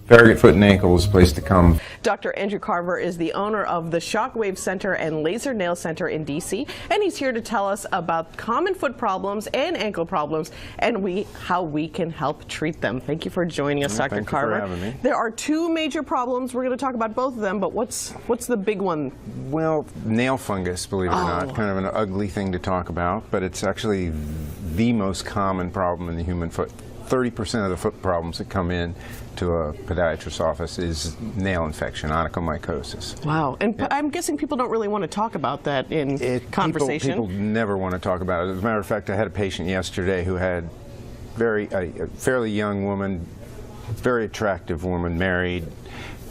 Farragut Foot and Ankle is a place to come. Dr. Andrew Carver is the owner of the Shockwave Center and Laser Nail Center in DC, and he's here to tell us about common foot problems and ankle problems and how we can help treat them. Thank you for joining us, Dr. Carver. Thank you for having me. There are two major problems. We're going to talk about both of them, but what's the big one? Well, nail fungus, believe it or not, kind of an ugly thing to talk about, but it's actually the most common problem in the human foot. 30% of the foot problems that come in to a podiatrist's office is nail infection, onychomycosis. Wow. And yeah. I'm guessing people don't really want to talk about that in conversation. People never want to talk about it. As a matter of fact, I had a patient yesterday who had a fairly young woman, very attractive woman, married,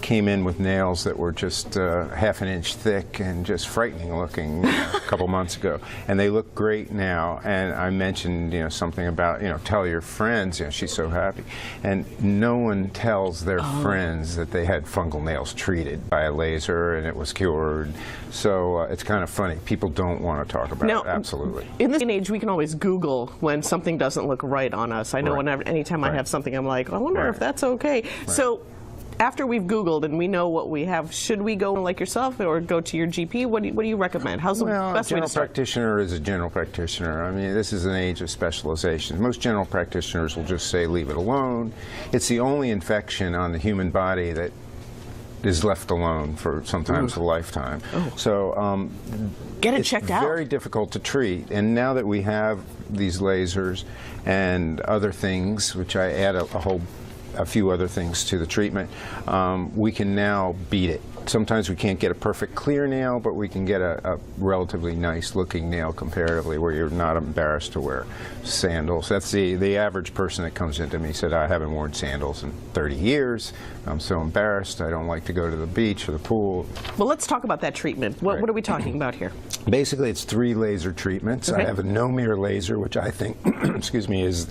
came in with nails that were just half an inch thick and just frightening looking a couple months ago, and they look great now. And I mentioned something about tell your friends, she's so happy, and no one tells their friends that they had fungal nails treated by a laser and it was cured. So it's kind of funny. People don't want to talk about it. Absolutely. In this day and age, we can always Google when something doesn't look right on us. I know anytime I have something, I'm like, I wonder if that's okay. So after we've Googled and we know what we have, should we go like yourself or go to your GP? What do you recommend? How's the best way to start? A general practitioner is a general practitioner. I mean, this is an age of specialization. Most general practitioners will just say, leave it alone. It's the only infection on the human body that is left alone for sometimes a lifetime. So get it checked out. It's very difficult to treat. And now that we have these lasers and other things, which I add a few other things to the treatment, we can now beat it. Sometimes we can't get a perfect clear nail, but we can get a relatively nice looking nail comparatively where you're not embarrassed to wear sandals. That's the average person that comes into me said, I haven't worn sandals in 30 years. I'm so embarrassed. I don't like to go to the beach or the pool. Well, let's talk about that treatment. What are we talking about here? Basically, it's 3 laser treatments. I have a no-mirror laser, which I think, excuse me, is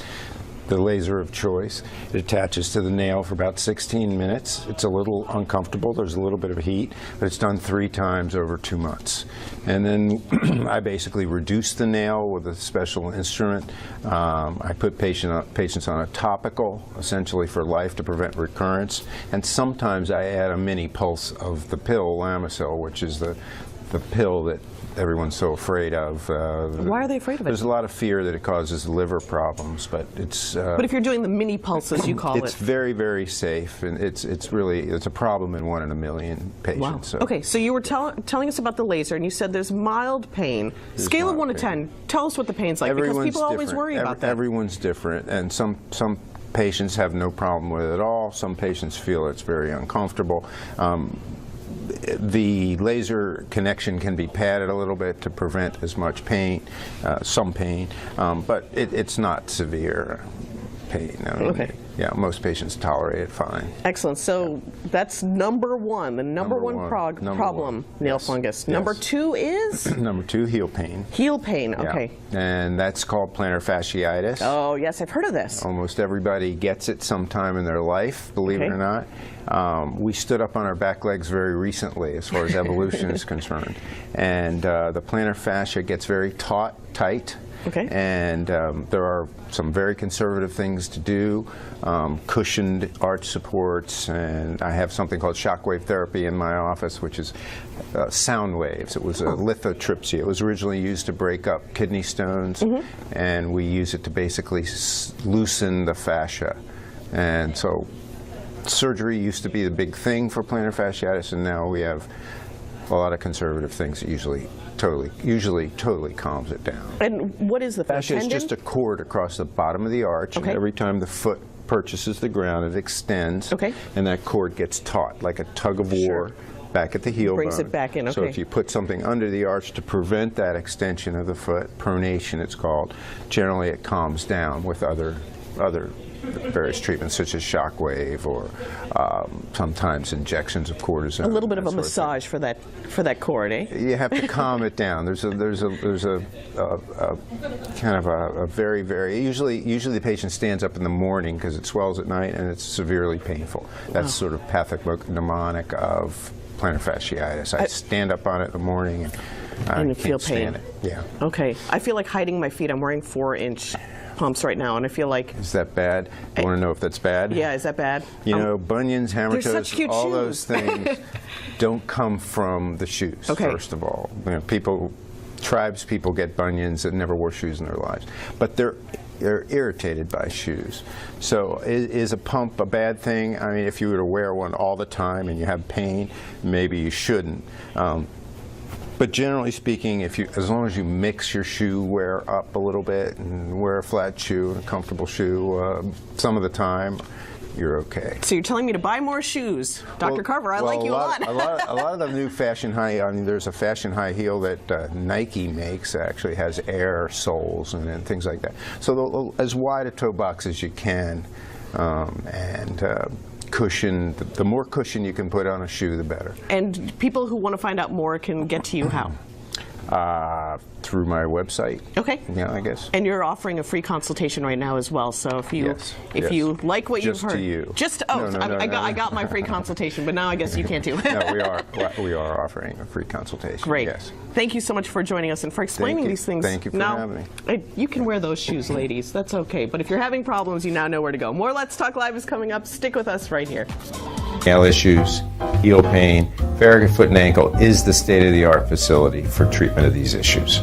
the laser of choice. It attaches to the nail for about 16 minutes. It's a little uncomfortable. There's a little bit of heat, but it's done 3 times over 2 months. And then I basically reduce the nail with a special instrument. I put patients on a topical, essentially for life, to prevent recurrence. And sometimes I add a mini pulse of the pill, Lamisil, which is the pill that everyone's so afraid of. Why are they afraid of it? There's a lot of fear that it causes liver problems, but it's. But if you're doing the mini pulses, you call it's very, very safe, and it's a problem in 1 in a million patients. Wow. So. Okay, so you were telling us about the laser, and you said there's mild pain. Scale of 1 to 10. Tell us what the pain's like, because people always worry about that. Everyone's different, and some patients have no problem with it at all. Some patients feel it's very uncomfortable. The laser connection can be padded a little bit to prevent as much pain, some pain, but it's not severe pain. I mean, yeah, most patients tolerate it fine. Excellent. So that's number 1, the number one problem, nail fungus. Number 2 is? Number 2, heel pain. Heel pain, okay. Yeah. And that's called plantar fasciitis. Oh, yes, I've heard of this. Almost everybody gets it sometime in their life, believe it or not. We stood up on our back legs very recently as far as evolution is concerned. And the plantar fascia gets very tight. And there are some very conservative things to do, cushioned arch supports, and I have something called shockwave therapy in my office, which is sound waves. It was a lithotripsy. It was originally used to break up kidney stones, and we use it to basically loosen the fascia. And so surgery used to be the big thing for plantar fasciitis, and now we have a lot of conservative things that usually totally calms it down. And what is the fascia? It's just a cord across the bottom of the arch, and every time the foot purchases the ground, it extends, and that cord gets taut, like a tug of war, back at the heel brings bone. It back in, So if you put something under the arch to prevent that extension of the foot, pronation it's called, generally it calms down with other various treatments such as shockwave or sometimes injections of cortisone. A little bit of a massage for that cord, eh? You have to calm it down. There's a kind of a very usually the patient stands up in the morning because it swells at night and it's severely painful. That's sort of pathognomonic of plantar fasciitis. I stand up on it in the morning and I feel can't pain. stand it. Yeah. Okay. I feel like hiding my feet. I'm wearing 4-inch pumps right now, and I feel like... Is that bad? You want to know if that's bad? Yeah, is that bad? You know, bunions, hammer they're such toes, cute all shoes. those things don't come from the shoes, Okay. first of all. You know, tribes people get bunions that never wore shoes in their lives. But they're irritated by shoes. So is a pump a bad thing? I mean, if you were to wear one all the time and you have pain, maybe you shouldn't. But generally speaking, as long as you mix your shoe wear up a little bit and wear a flat shoe and a comfortable shoe some of the time, you're okay. So you're telling me to buy more shoes. Dr. Carver, I like you a lot. a lot of the new fashion high, I mean, there's a fashion high heel that Nike makes that actually has air soles and things like that. So as wide a toe box as you can, and cushion, the more cushion you can put on a shoe, the better. And people who want to find out more can get to you how? Through my website. Okay. Yeah, I guess. And you're offering a free consultation right now as well. So if you Yes. you like what you've heard, Just to you. Just I got my free consultation, but now I guess you can't do. No, we are offering a free consultation. Great. Yes. Thank you so much for joining us and for explaining these things. Thank you for having me. You can wear those shoes, ladies. That's okay. But if you're having problems, you now know where to go. More Let's Talk Live is coming up. Stick with us right here. Nail issues, heel pain, varicose foot and ankle is the state-of-the-art facility for treatment of these issues.